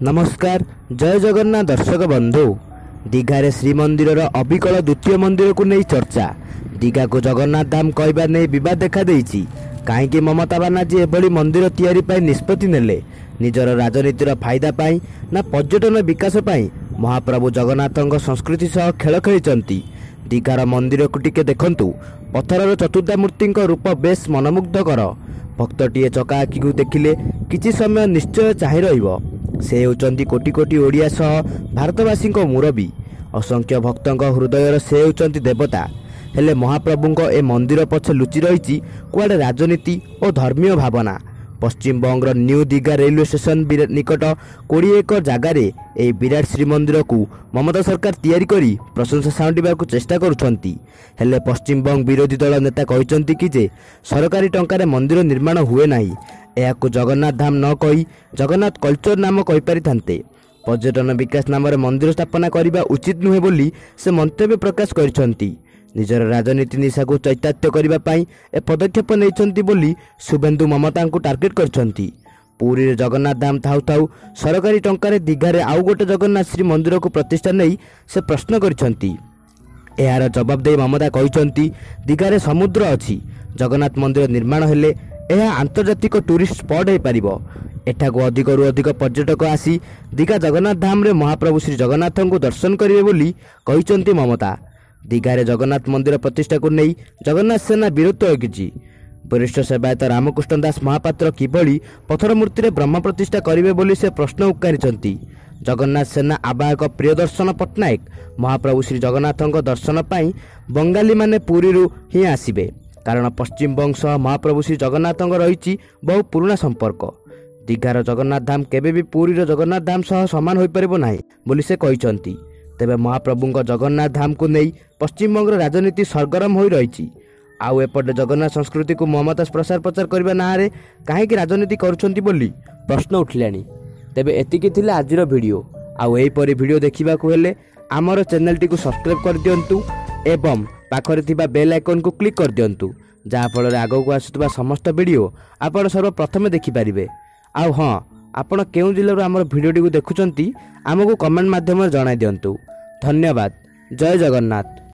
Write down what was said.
नमस्कार जय जगन्नाथ दर्शक बंधु। दीघारे श्रीमंदिर अविकल द्वितीय मंदिर को नहीं चर्चा। दीघा को जगन्नाथ धाम कहवा नहीं बद देखा कहीं ममता बानार्जी एभली मंदिर तैयारी पाई निष्पत्ति नेले निजर राजनीतिर फायदा पाई ना पर्यटन विकास पाई महाप्रभु जगन्नाथଙ୍କ संस्कृति सह खेल खेली। दीघार मंदिर को टिके देखंतु। पत्थरर चतुर्धा मूर्ति रूप बेस मनमुग्धकर। भक्तटीए चका आखि को देखिले किछि समय निश्चय चाहि रहिबो। से होचंती कोटी कोटी ओडिया सह भारतवासी मुरबी। असंख्य भक्तों हृदयर से होचंती देवता। हेले महाप्रभुंक ए मंदिर पछे लुचि रही कुआडे राजनीति और धर्मीय भावना। पश्चिम बंगर न्यू दीघा रेलवे स्टेशन निकट 20 एकर जगार ए विराट श्रीमंदिर को ममता सरकार तैयारी करी प्रशंसा साउंडिबा चेष्टा करुछंती। हेले पश्चिम बंग विरोधी दल नेता कहते कि जे सरकारी टंकार मंदिर निर्माण हुए नाही। एहाकु जगन्नाथ धाम न कही जगन्नाथ कल्चर नाम कहि पारिथान्ते। पर्यटन विकास नाम मंदिर स्थापना करने उचित नुहे बोली से मंतव्य प्रकाश करिसंती। निजर राजनीति निशा को चैतात्य करने ए पदक्षेप नहीं बोली शुभेन्दु ममता को टार्गेट करछंती। पुरी रे जगन्नाथ धाम थाउ थाउ सरकारी टंकार दीघारे आउ गोटे जगन्नाथ श्री मंदिर को प्रतिष्ठा नहीं से प्रश्न करिसंती। एहार जवाब दे ममता कहिसंती दीघारे समुद्र अछि। जगन्नाथ मंदिर निर्माण हेले यह आंतर्जातिक टूरिस्ट स्पॉट हो पारिबो। एठाको अधिकरू अधिक पर्यटक आसी दीघा जगन्नाथ धाम रे महाप्रभु श्री जगन्नाथ को दर्शन करिवे बोली कहिसंती ममता। दीघारे जगन्नाथ मंदिर प्रतिष्ठा को नहीं जगन्नाथ सेना विरोध रखिछि। वरिष्ठ सेवायत रामकृष्ण दास महापात्र किभली पत्थर मूर्ति रे ब्रह्म प्रतिष्ठा करिवे बोली से प्रश्न उक्कारिछंती। जगन्नाथ सेना आवाहक प्रियदर्शन पट्टनायक महाप्रभु श्री जगन्नाथ दर्शन पाई बंगाली माने पुरी ही आसिबे। कारण पश्चिम बंग सह महाप्रभु श्री जगन्नाथ रही बहु पुराना संपर्क। दीघार जगन्नाथ धाम केबे भी पुरी जगन्नाथ धाम सह समान हो पारिबो नाही बोली से कहिसंती। तेबे महाप्रभुଙ୍କ जगन्नाथ धाम को नहीं पश्चिम बंग राजनीति सरगरम हो रही। आउ एपटे जगन्नाथ संस्कृति को ममता प्रसार प्रचार करने ना कहीं राजनीति करुछंती बोली प्रश्न उठिलानी। तेबे एतिकी थिला आजिर वीडियो। आउ एहीपरि वीडियो देखा हेले आमर चैनल टी को सब्सक्राइब कर दियंतु एवं पाखरे थिबा बेल आइकन को क्लिक कर दियंतु जहाँ फल आगो को आसुवा समस्त वीडियो आपण सर्वप्रथम देखिपारे। आउ हाँ आपण केउं जिल्लारू आमर वीडियोटी को देखुचंती आमको कमेंट माध्यम जणाई दियंतु। धन्यवाद। जय जगन्नाथ।